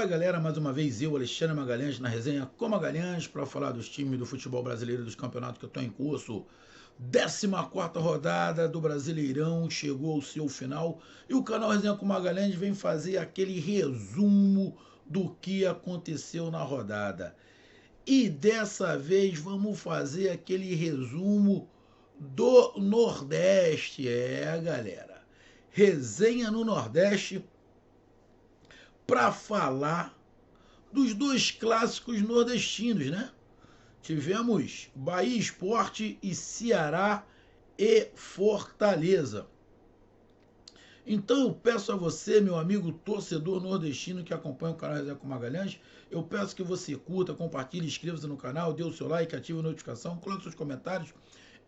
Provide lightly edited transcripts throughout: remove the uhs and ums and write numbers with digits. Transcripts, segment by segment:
Fala galera, mais uma vez eu, Alexandre Magalhães, na resenha com Magalhães, para falar dos times do futebol brasileiro e dos campeonatos que eu estou em curso. 14ª rodada do Brasileirão chegou ao seu final e o canal Resenha com Magalhães vem fazer aquele resumo do que aconteceu na rodada. E dessa vez vamos fazer aquele resumo do Nordeste, galera. Resenha no Nordeste para falar dos dois clássicos nordestinos, né? Tivemos Bahia Sport e Ceará e Fortaleza. Então eu peço a você, meu amigo torcedor nordestino que acompanha o canal Resenha com Magalhães, eu peço que você curta, compartilhe, inscreva-se no canal, dê o seu like, ative a notificação, coloque seus comentários.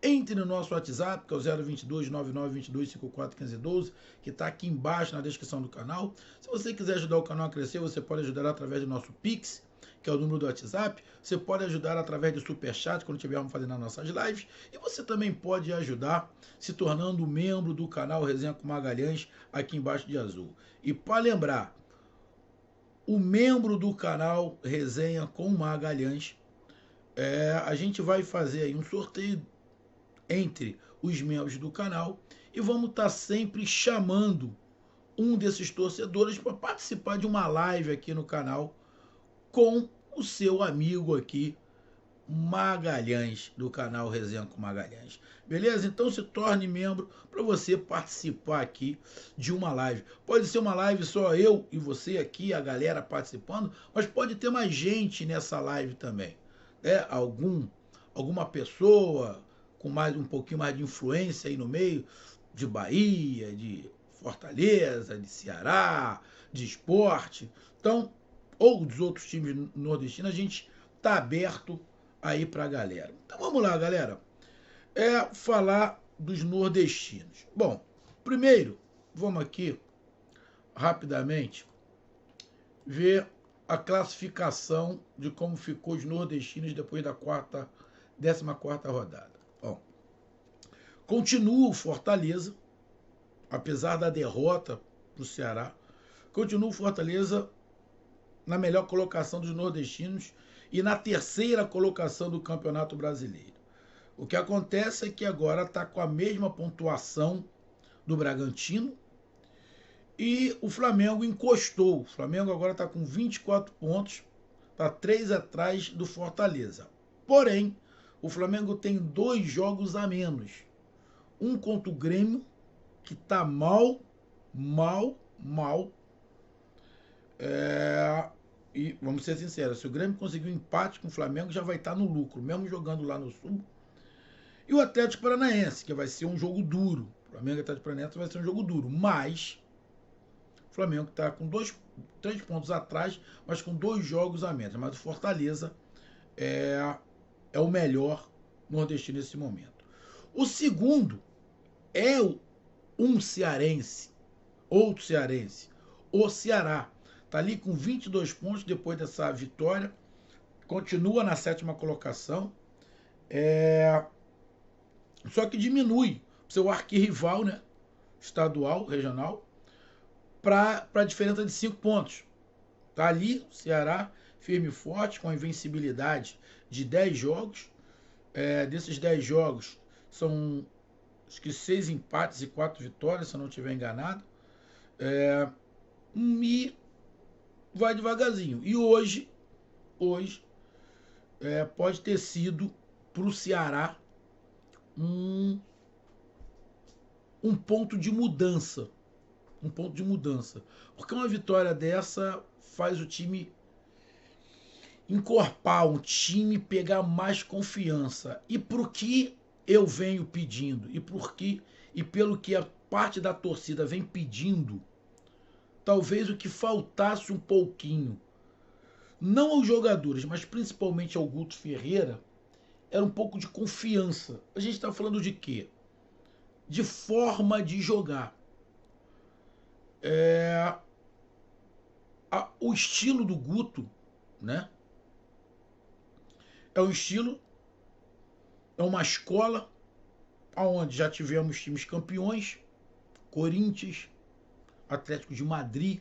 Entre no nosso WhatsApp, que é o 022 9922 541512, que está aqui embaixo na descrição do canal. Se você quiser ajudar o canal a crescer, você pode ajudar através do nosso Pix, que é o número do WhatsApp. Você pode ajudar através do Superchat, quando estivermos fazendo as nossas lives. E você também pode ajudar se tornando membro do canal Resenha com Magalhães, aqui embaixo de azul. E para lembrar, o membro do canal Resenha com Magalhães, a gente vai fazer aí um sorteio entre os membros do canal e vamos estar sempre chamando um desses torcedores para participar de uma live aqui no canal com o seu amigo aqui, Magalhães, do canal Resenha com Magalhães. Beleza? Então se torne membro para você participar aqui de uma live. Pode ser uma live só eu e você aqui, a galera participando, mas pode ter mais gente nessa live também. Alguma pessoa com um pouquinho mais de influência aí no meio, de Bahia, de Fortaleza, de Ceará, de Sport, então, ou dos outros times nordestinos, a gente tá aberto aí pra galera. Então vamos lá, galera. Falar dos nordestinos. Bom, primeiro, vamos aqui rapidamente ver a classificação de como ficou os nordestinos depois da 14ª rodada. Bom, continua o Fortaleza, apesar da derrota para o Ceará, continua o Fortaleza na melhor colocação dos nordestinos e na terceira colocação do Campeonato Brasileiro. O que acontece é que agora está com a mesma pontuação do Bragantino e o Flamengo encostou. O Flamengo agora está com 24 pontos, está 3 atrás do Fortaleza. Porém, o Flamengo tem 2 jogos a menos. Um contra o Grêmio, que tá mal. E vamos ser sinceros, se o Grêmio conseguir um empate com o Flamengo, já vai estar no lucro, mesmo jogando lá no Sul. E o Atlético Paranaense, que vai ser um jogo duro. O Flamengo e o Atlético Paranaense vai ser um jogo duro. Mas o Flamengo está com 3 pontos atrás, mas com 2 jogos a menos. Mas o Fortaleza é o melhor nordestino nesse momento. O segundo é um cearense, outro cearense, o Ceará. Está ali com 22 pontos depois dessa vitória. Continua na 7ª colocação. Só que diminui o seu arquirrival, né? Estadual, regional, para a diferença de 5 pontos. Está ali o Ceará firme e forte, com a invencibilidade de 10 jogos. Desses 10 jogos, são acho que 6 empates e 4 vitórias, se eu não estiver enganado. E vai devagarzinho. E hoje pode ter sido para o Ceará um ponto de mudança. Um ponto de mudança. Porque uma vitória dessa faz o time encorpar, um time pegar mais confiança. E por que eu venho pedindo? E pelo que a parte da torcida vem pedindo, talvez o que faltasse um pouquinho, não aos jogadores, mas principalmente ao Guto Ferreira, era um pouco de confiança. A gente está falando de quê? De forma de jogar. O estilo do Guto, né? É um estilo, é uma escola onde já tivemos times campeões, Corinthians, Atlético de Madrid,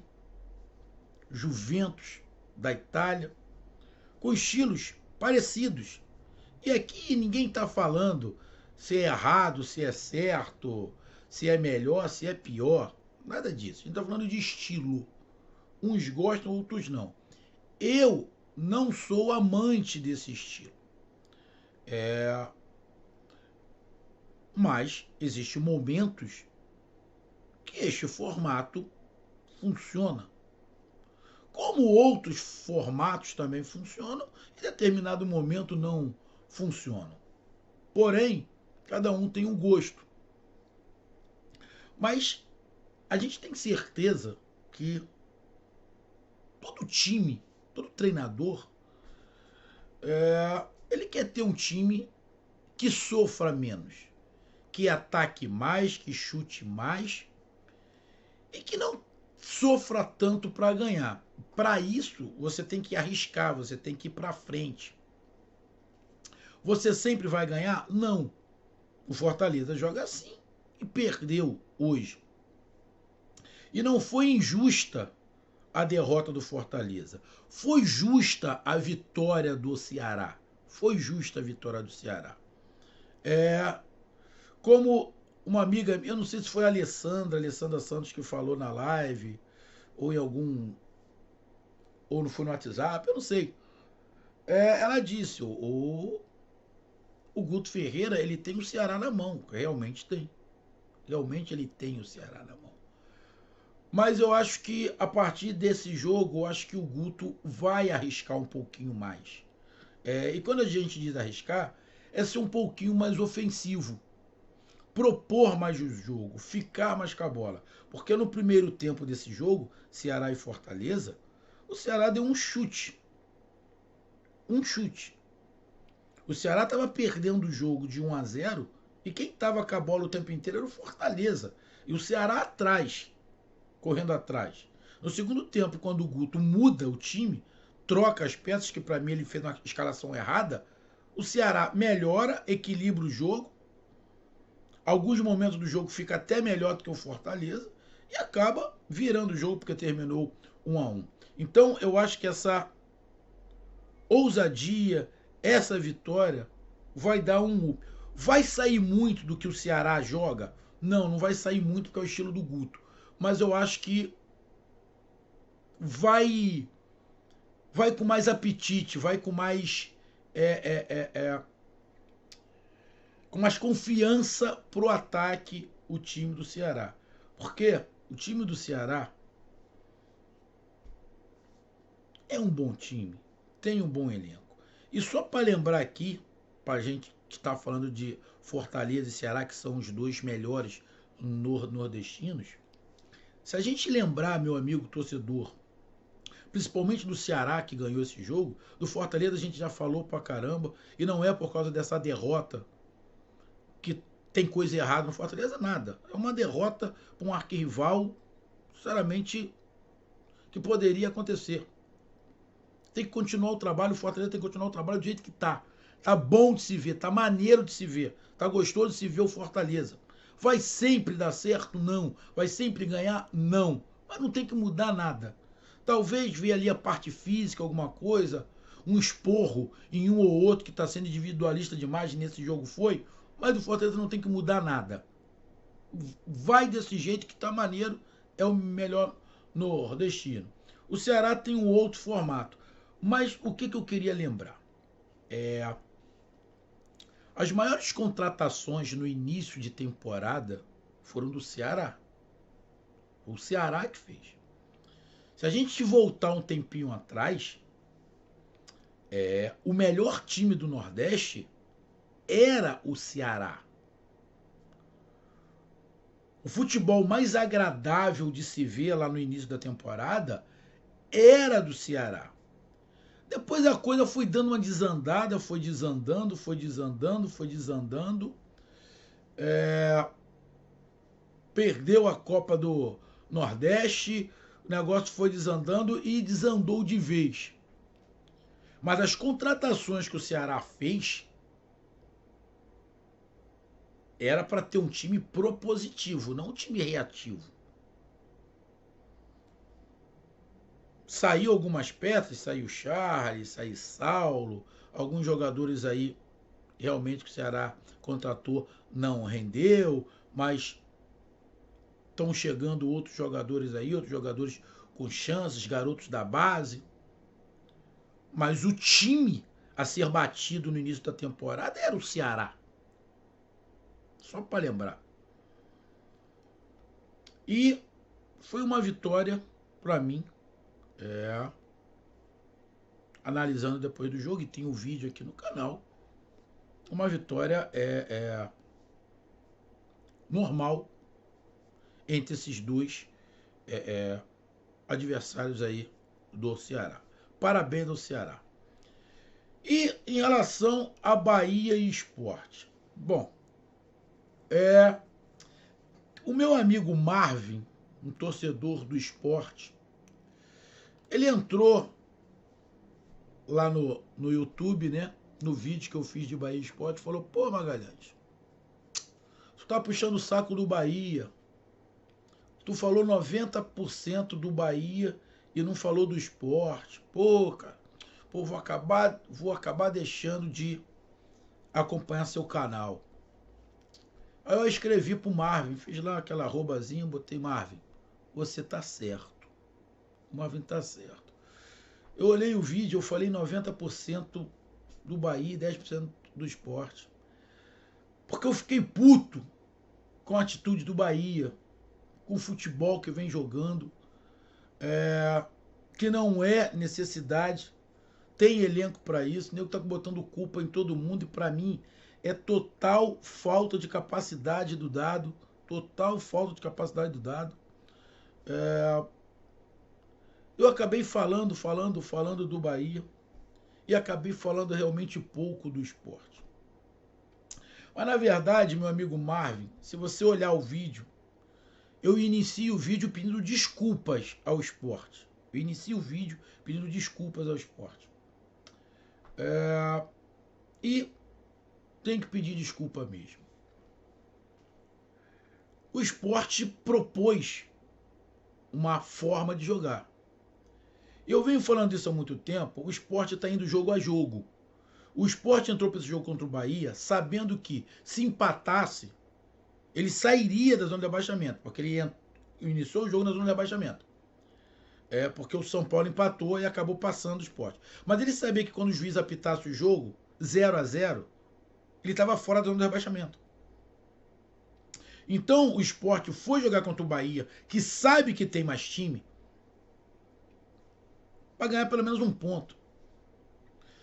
Juventus, da Itália, com estilos parecidos. E aqui ninguém está falando se é errado, se é certo, se é melhor, se é pior. Nada disso. A gente está falando de estilo. Uns gostam, outros não. Eu não sou amante desse estilo. Mas existem momentos que este formato funciona. Como outros formatos também funcionam, em determinado momento não funcionam. Porém, cada um tem um gosto. Mas a gente tem certeza que todo time, todo treinador, ele quer ter um time que sofra menos, que ataque mais, que chute mais e que não sofra tanto para ganhar. Para isso, você tem que arriscar, você tem que ir para frente. Você sempre vai ganhar? Não. O Fortaleza joga assim e perdeu hoje. E não foi injusta a derrota do Fortaleza. Foi justa a vitória do Ceará. Foi justa a vitória do Ceará. Como uma amiga, eu não sei se foi a Alessandra Santos que falou na live, ou em algum, ou não foi no WhatsApp, eu não sei. Ela disse, o Guto Ferreira, ele tem o Ceará na mão, realmente tem. Realmente ele tem o Ceará na mão. Mas eu acho que a partir desse jogo, eu acho que o Guto vai arriscar um pouquinho mais. E quando a gente diz arriscar, é ser um pouquinho mais ofensivo. Propor mais o jogo, ficar mais com a bola. Porque no primeiro tempo desse jogo, Ceará e Fortaleza, o Ceará deu um chute. Um chute. O Ceará estava perdendo o jogo de 1-0 e quem estava com a bola o tempo inteiro era o Fortaleza. E o Ceará atrás, correndo atrás. No segundo tempo, quando o Guto muda o time, troca as peças, que para mim ele fez uma escalação errada, o Ceará melhora, equilibra o jogo. Alguns momentos do jogo fica até melhor do que o Fortaleza e acaba virando o jogo porque terminou 1-1. Então eu acho que essa ousadia, essa vitória vai dar um up. Vai sair muito do que o Ceará joga? Não, não vai sair muito porque é o estilo do Guto. Mas eu acho que vai com mais apetite, vai com mais com mais confiança pro ataque o time do Ceará. Porque o time do Ceará é um bom time, tem um bom elenco. E só para lembrar aqui, para a gente que está falando de Fortaleza e Ceará, que são os dois melhores nordestinos, se a gente lembrar, meu amigo torcedor, principalmente do Ceará que ganhou esse jogo, do Fortaleza a gente já falou pra caramba, e não é por causa dessa derrota que tem coisa errada no Fortaleza, nada. É uma derrota para um arquirrival, sinceramente, que poderia acontecer. Tem que continuar o trabalho, o Fortaleza tem que continuar o trabalho do jeito que tá. Tá bom de se ver, tá maneiro de se ver, tá gostoso de se ver o Fortaleza. Vai sempre dar certo? Não. Vai sempre ganhar? Não. Mas não tem que mudar nada. Talvez ver ali a parte física, alguma coisa, um esporro em um ou outro que está sendo individualista demais nesse jogo foi, mas o Fortaleza não tem que mudar nada. Vai desse jeito que tá maneiro, é o melhor nordestino. O Ceará tem um outro formato. Mas o que eu queria lembrar? As maiores contratações no início de temporada foram do Ceará. O Ceará que fez. Se a gente voltar um tempinho atrás, o melhor time do Nordeste era o Ceará. O futebol mais agradável de se ver lá no início da temporada era do Ceará. Depois a coisa foi dando uma desandada, foi desandando, foi desandando, foi desandando. Perdeu a Copa do Nordeste, o negócio foi desandando e desandou de vez. Mas as contratações que o Ceará fez era para ter um time propositivo, não um time reativo. Saiu algumas peças, saiu Charles, saiu Saulo, alguns jogadores aí realmente que o Ceará contratou não rendeu, mas estão chegando outros jogadores aí, outros jogadores com chances, garotos da base. Mas o time a ser batido no início da temporada era o Ceará. Só para lembrar. E foi uma vitória para mim, analisando depois do jogo, e tem o vídeo aqui no canal, uma vitória normal entre esses dois adversários aí do Ceará. Parabéns ao Ceará. E em relação a Bahia e Sport. Bom, o meu amigo Marvin, um torcedor do Sport, ele entrou lá no YouTube, né? No vídeo que eu fiz de Bahia e Sport, falou: pô, Magalhães, tu tá puxando o saco do Bahia. Tu falou 90% do Bahia e não falou do Sport. Pô, cara, pô, vou acabar deixando de acompanhar seu canal. Aí eu escrevi pro Marvin, fiz lá aquela arrobazinha, botei: Marvin, você tá certo. O Marvin tá certo. Eu olhei o vídeo, eu falei 90% do Bahia e 10% do Sport. Porque eu fiquei puto com a atitude do Bahia, com o futebol que vem jogando, que não é necessidade, tem elenco para isso, o nego tá botando culpa em todo mundo e para mim é total falta de capacidade do dado, total falta de capacidade do dado. Eu acabei falando do Bahia e acabei falando realmente pouco do Sport. Mas na verdade, meu amigo Marvin, se você olhar o vídeo, eu inicio o vídeo pedindo desculpas ao Sport. Eu inicio o vídeo pedindo desculpas ao Sport. E tem que pedir desculpa mesmo. O Sport propôs uma forma de jogar. Eu venho falando isso há muito tempo. O Sport está indo jogo a jogo. O Sport entrou para esse jogo contra o Bahia sabendo que, se empatasse, ele sairia da zona de abaixamento, porque ele iniciou o jogo na zona de abaixamento. Porque o São Paulo empatou e acabou passando o Sport. Mas ele sabia que quando o juiz apitasse o jogo 0-0, ele estava fora da zona de rebaixamento. Então o Sport foi jogar contra o Bahia, que sabe que tem mais time, para ganhar pelo menos um ponto.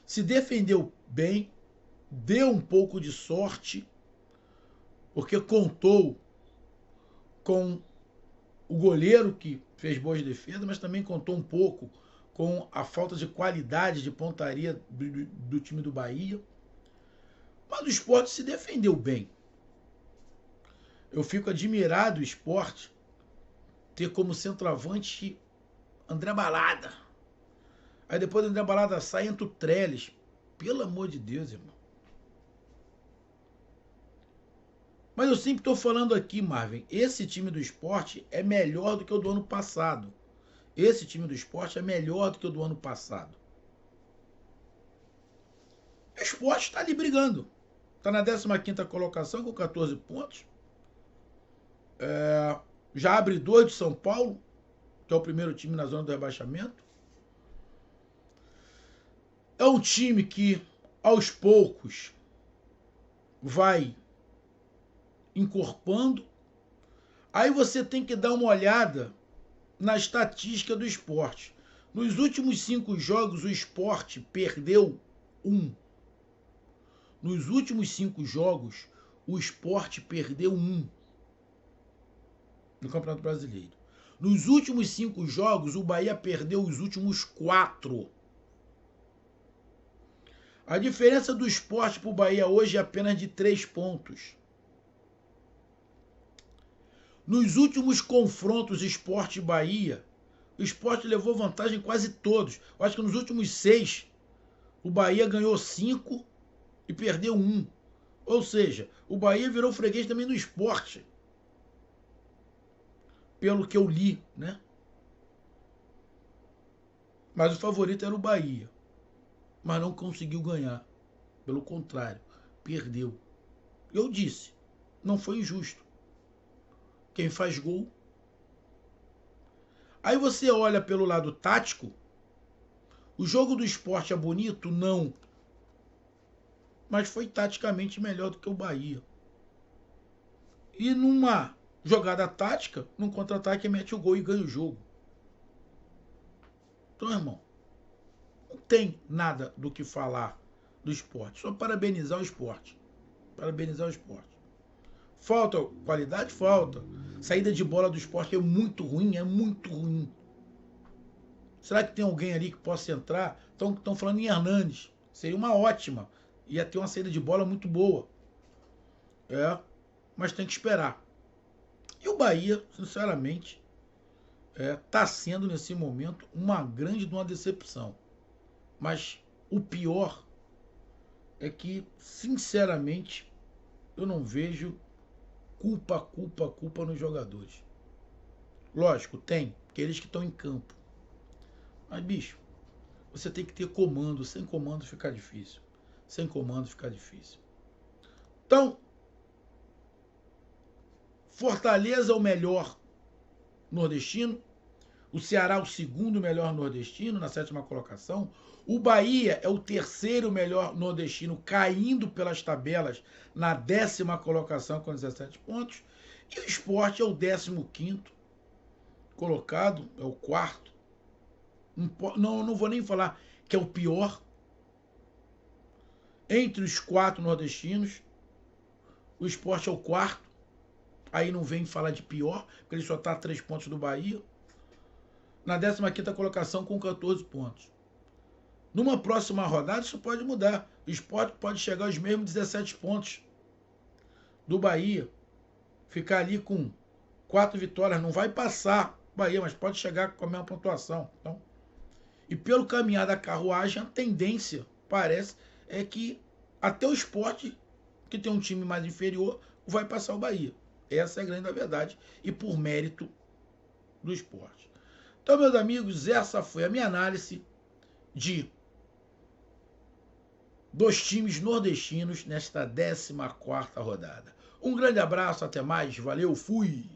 Se defendeu bem, deu um pouco de sorte, porque contou com o goleiro que fez boas defesas, mas também contou um pouco com a falta de qualidade de pontaria do time do Bahia. Mas o Sport se defendeu bem. Eu fico admirado o Sport ter como centroavante André Balada. Aí depois do André Balada sai, entra o Trellis. Pelo amor de Deus, irmão. Mas eu sempre estou falando aqui, Marvin, esse time do Sport é melhor do que o do ano passado. Esse time do Sport é melhor do que o do ano passado. O Sport está ali brigando. Está na 15ª colocação com 14 pontos. Já abre 2 de São Paulo, que é o primeiro time na zona do rebaixamento. É um time que, aos poucos, vai encorpando. Aí você tem que dar uma olhada na estatística do Sport. Nos últimos 5 jogos, o Sport perdeu 1. Nos últimos 5 jogos, o Sport perdeu 1 no Campeonato Brasileiro. Nos últimos 5 jogos, o Bahia perdeu os últimos 4. A diferença do Sport para o Bahia hoje é apenas de 3 pontos. Nos últimos confrontos Sport e Bahia, o Sport levou vantagem quase todos. Eu acho que nos últimos 6, o Bahia ganhou 5 e perdeu 1. Ou seja, o Bahia virou freguês também do Sport. Pelo que eu li, né? Mas o favorito era o Bahia. Mas não conseguiu ganhar. Pelo contrário, perdeu. Eu disse, não foi injusto. Quem faz gol. Aí você olha pelo lado tático. O jogo do Sport é bonito? Não. Mas foi taticamente melhor do que o Bahia. E numa jogada tática, num contra-ataque, mete o gol e ganha o jogo. Então, irmão, não tem nada do que falar do esporte. Só parabenizar o esporte. Parabenizar o esporte. Falta qualidade? Falta. Saída de bola do esporte é muito ruim, é muito ruim. Será que tem alguém ali que possa entrar? Estão falando em Hernanes. Seria uma ótima. Ia ter uma saída de bola muito boa. Mas tem que esperar. E o Bahia, sinceramente, está sendo nesse momento uma grande decepção. Mas o pior é que, sinceramente, eu não vejo culpa nos jogadores. Lógico, tem, aqueles que estão em campo. Mas, bicho, você tem que ter comando. Sem comando fica difícil. Sem comando fica difícil. Então, Fortaleza é o melhor nordestino. O Ceará o segundo melhor nordestino, na 7ª colocação. O Bahia é o terceiro melhor nordestino, caindo pelas tabelas na 10ª colocação com 17 pontos. E o Sport é o 15º colocado, é o quarto. Não vou nem falar que é o pior. Entre os 4 nordestinos, o Sport é o quarto. Aí não vem falar de pior, porque ele só está a 3 pontos do Bahia. Na 15ª colocação com 14 pontos. Numa próxima rodada isso pode mudar. O Sport pode chegar aos mesmos 17 pontos do Bahia. Ficar ali com 4 vitórias. Não vai passar o Bahia, mas pode chegar com a mesma pontuação. Então, e pelo caminhar da carruagem, a tendência, parece, é que até o Sport, que tem um time mais inferior, vai passar o Bahia. Essa é a grande verdade. E por mérito do Sport. Então, meus amigos, essa foi a minha análise de 2 times nordestinos nesta 14ª rodada. Um grande abraço, até mais, valeu, fui!